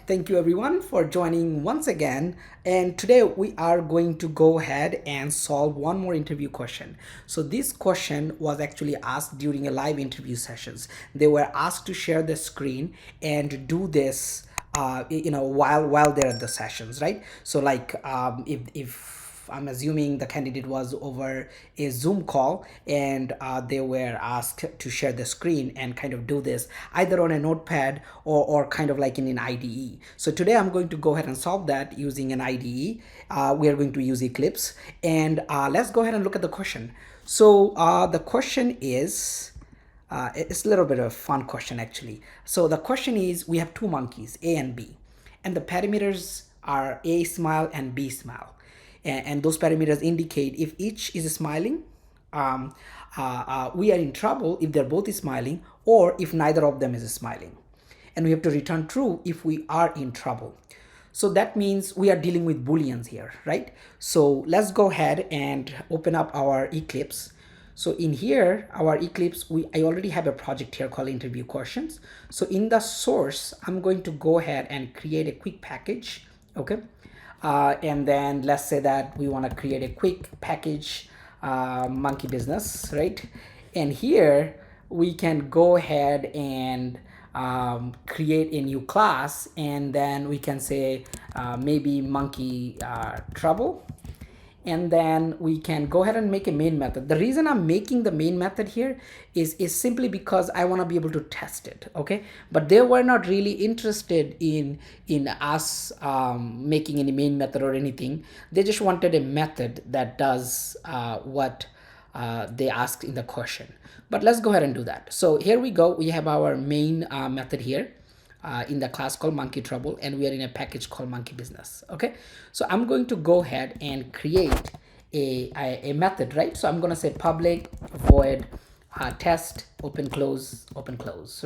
Thank you everyone for joining once again. And today we are going to go ahead and solve one more interview question. So this question was actually asked during a live interview sessions. They were asked to share the screen and do this while they're at the sessions, right? So like if I'm assuming the candidate was over a Zoom call and they were asked to share the screen and kind of do this either on a notepad or kind of like in an IDE. So today I'm going to go ahead and solve that using an IDE. We are going to use Eclipse, and let's go ahead and look at the question. So the question is, it's a little bit of a fun question actually. So the question is, we have two monkeys, A and B, and the parameters are aSmile and bSmile. And those parameters indicate if each is smiling, we are in trouble if they're both smiling, or if neither of them is smiling. And we have to return true if we are in trouble. So that means we are dealing with booleans here, right? So let's go ahead and open up our Eclipse. So in here, our Eclipse, I already have a project here called interview questions. So in the source, I'm going to go ahead and create a quick package, okay? And then let's say that we want to create a quick package monkey business, right? And here we can go ahead and create a new class, and then we can say maybe monkey trouble, and then we can go ahead and make a main method. The reason I'm making the main method here is simply because I want to be able to test it, okay? But they were not really interested in us making any main method or anything. They just wanted a method that does what they asked in the question. But let's go ahead and do that. So here we go. We have our main method here. In the class called monkey trouble, and we are in a package called monkey business, okay? So I'm going to go ahead and create a method, right? So I'm going to say public void test open close,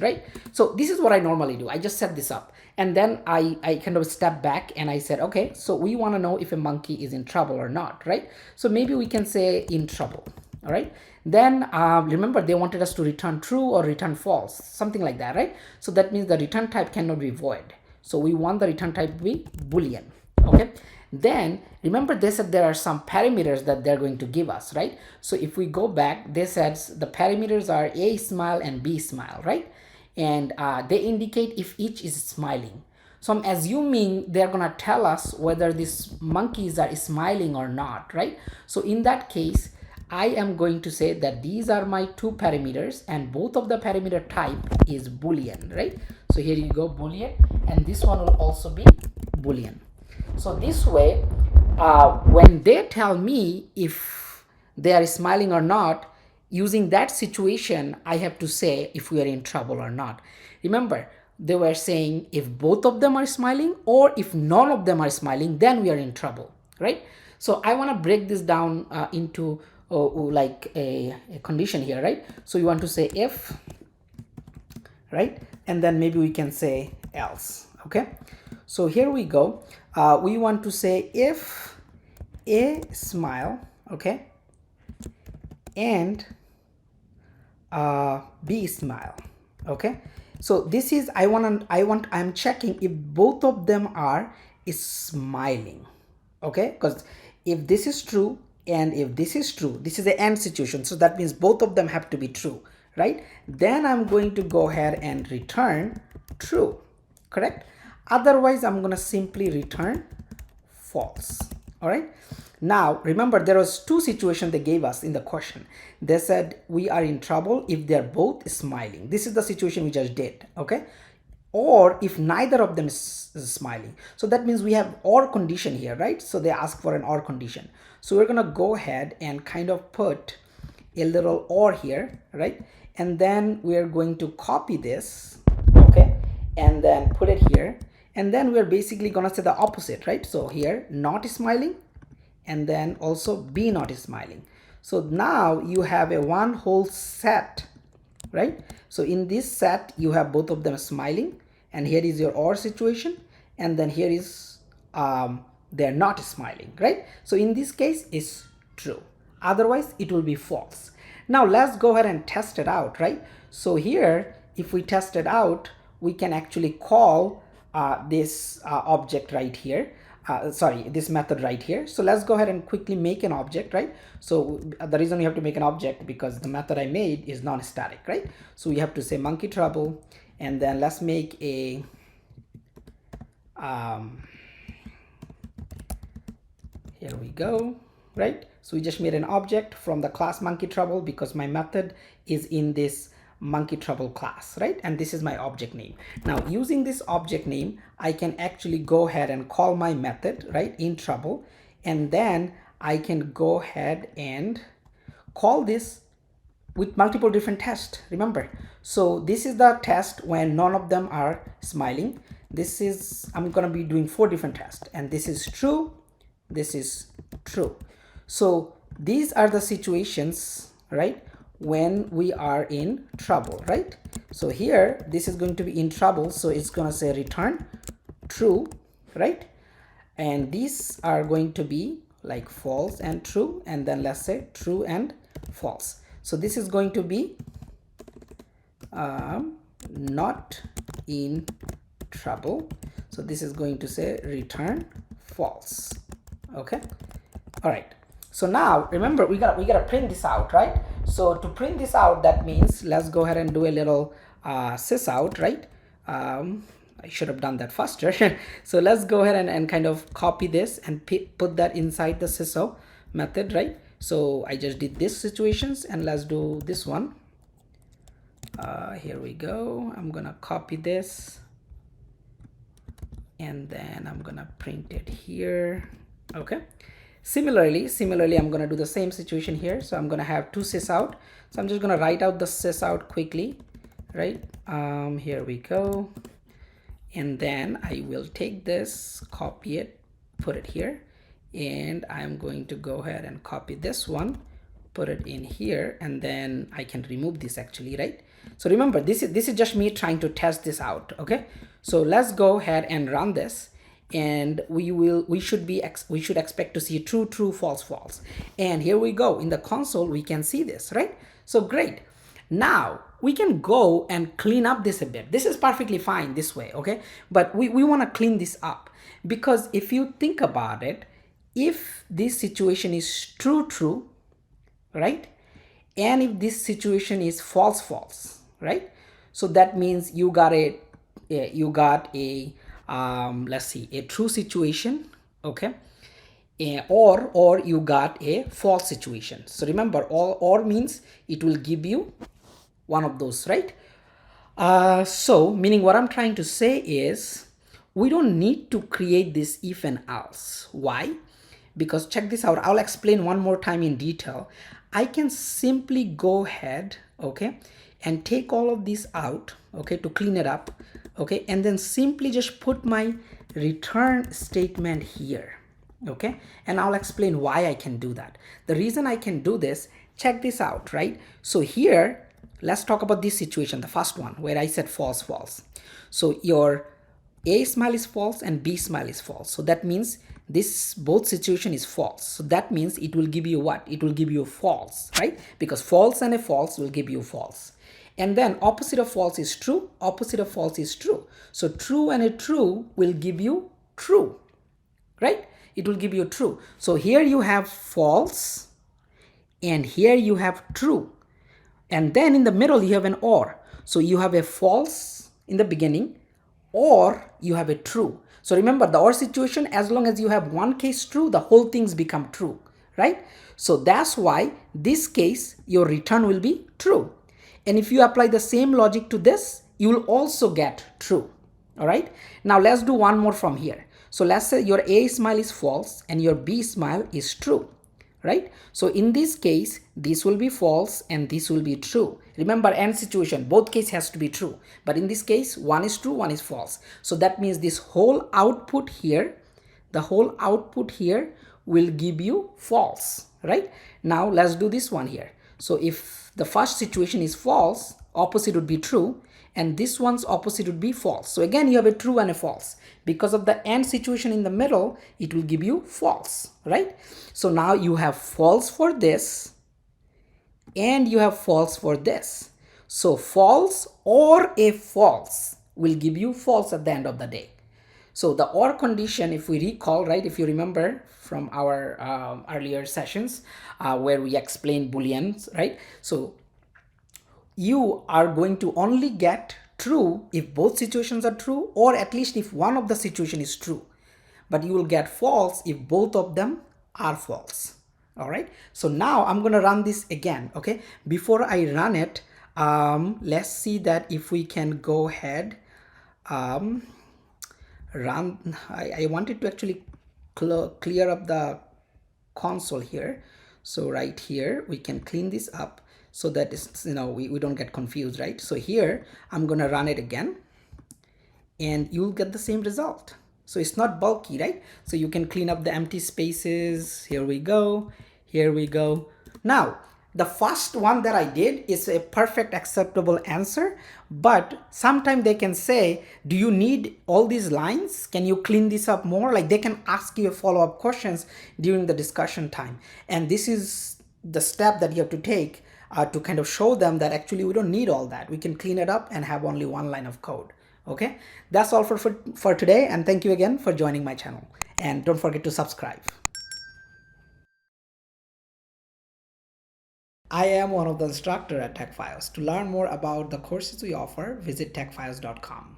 right? So this is what I normally do. I just set this up, and then I kind of step back and I said, okay, so we want to know if a monkey is in trouble or not, right? So maybe we can say in trouble. All right, then remember they wanted us to return true or return false, something like that, right? So that means the return type cannot be void, so we want the return type to be boolean, okay? Then remember they said there are some parameters that they're going to give us, right? So if we go back, they said the parameters are aSmile and bSmile, right? And they indicate if each is smiling. So I'm assuming they're gonna tell us whether these monkeys are smiling or not, right? So in that case, I am going to say that these are my two parameters, and both of the parameter type is boolean, right? So here you go, boolean, and this one will also be boolean. So this way, when they tell me if they are smiling or not, using that situation, I have to say if we are in trouble or not. Remember, they were saying if both of them are smiling or if none of them are smiling, then we are in trouble, right? So I want to break this down into like a condition here, right? So you want to say if, right? And then maybe we can say else, okay? So here we go. We want to say if aSmile, okay, and bSmile, okay? So this is I'm checking if both of them are smiling, okay? Because if this is true and if this is true, this is the AND situation, so that means both of them have to be true, right? Then I'm going to go ahead and return true, correct? Otherwise I'm going to simply return false. All right, now remember there was two situations they gave us in the question. They said we are in trouble if they're both smiling. This is the situation we just did, okay? Or if neither of them is smiling. So that means we have OR condition here, right? So they ask for an OR condition. So we're gonna go ahead and kind of put a little OR here, right? And then we're going to copy this, okay? And then put it here. And then we're basically gonna say the opposite, right? So here, not smiling, and then also be not smiling. So now you have a one whole set, right? So in this set, you have both of them smiling, and here is your OR situation, and then here is they're not smiling, right? So in this case, it's true. Otherwise, it will be false. Now let's go ahead and test it out, right? So here, if we test it out, we can actually call this object right here. Sorry, this method right here. So let's go ahead and quickly make an object, right? So the reason we have to make an object because the method I made is non-static, right? So we have to say monkey trouble, and then let's make a here we go, right? So we just made an object from the class monkey trouble because my method is in this monkey trouble class, right? And this is my object name. Now using this object name, I can actually go ahead and call my method, right, in trouble, and then I can go ahead and call this with multiple different tests. Remember, so this is the test when none of them are smiling. This is, I'm gonna be doing 4 different tests, and this is true, this is true. So these are the situations, right, when we are in trouble, right? So here this is going to be in trouble, so it's gonna say return true, right? And these are going to be like false and true, and then let's say true and false. So this is going to be not in trouble, so this is going to say return false. Okay, all right. So now remember, we gotta print this out, right? So to print this out, that means let's go ahead and do a little sys out, right? I should have done that faster. So let's go ahead and kind of copy this and put that inside the syso method, right? So I just did this situations, and let's do this one. Here we go. I'm gonna copy this, and then I'm gonna print it here. Okay. Similarly, I'm gonna do the same situation here. So I'm gonna have 2 sys out. So I'm just gonna write out the sys out quickly, right? Here we go. And then I will take this, copy it, put it here, and I'm going to go ahead and copy this one, put it in here, and then I can remove this actually, right? So remember, this is just me trying to test this out. Okay, so let's go ahead and run this, and we should expect to see true, true, false, false. And here we go in the console, we can see this, right? So great. Now we can go and clean up this a bit. This is perfectly fine this way, okay? But we want to clean this up, because if you think about it, if this situation is true, true, right? And if this situation is false, false, right? So that means you got a let's see, a true situation, okay? Or you got a false situation. So remember, or means it will give you one of those, right? So meaning what I'm trying to say is we don't need to create this if and else. Why? Because check this out. I'll explain one more time in detail. I can simply go ahead, okay, and take all of this out, okay, to clean it up, okay, and then simply just put my return statement here, okay, and I'll explain why I can do that. The reason I can do this, check this out, right? So here, let's talk about this situation, the first one where I said false, false. So your aSmile is false and bSmile is false. So that means this both situation is false. So that means it will give you what? It will give you false, right? Because false and a false will give you false. And then opposite of false is true, opposite of false is true. So true and a true will give you true, right? It will give you true. So here you have false and here you have true. And then in the middle you have an or. So you have a false in the beginning, or you have a true. So remember, the or situation, as long as you have one case true, the whole things become true, right? So that's why this case, your return will be true. And if you apply the same logic to this, you will also get true. All right. Now let's do one more from here. So let's say your aSmile is false and your bSmile is true, right? So in this case, this will be false and this will be true. Remember, and situation, both case has to be true. But in this case, one is true, one is false. So that means this whole output here, the whole output here will give you false, right? Now let's do this one here. So if the first situation is false, opposite would be true, and this one's opposite would be false. So again, you have a true and a false. Because of the and situation in the middle, it will give you false, right? So now you have false for this and you have false for this. So false or a false will give you false at the end of the day, So the or condition, if we recall, right, if you remember from our earlier sessions where we explained booleans, right? So you are going to only get true if both situations are true, or at least if one of the situation is true, but you will get false if both of them are false. All right, so now I'm going to run this again. Okay, before I run it, let's see that if we can go ahead, um, run. I wanted to actually clear up the console here. So right here we can clean this up so that it's, we don't get confused, right? So here I'm gonna run it again and you'll get the same result. So it's not bulky, right? So you can clean up the empty spaces. Here we go. Here we go. Now, the first one that I did is a perfect acceptable answer, but sometimes they can say, do you need all these lines? Can you clean this up more? Like they can ask you follow-up questions during the discussion time. And this is the step that you have to take to kind of show them that actually we don't need all that. We can clean it up and have only one line of code. Okay, that's all for today, and thank you again for joining my channel, and don't forget to subscribe. I am one of the instructors at techfios. To learn more about the courses we offer, visit techfios.com.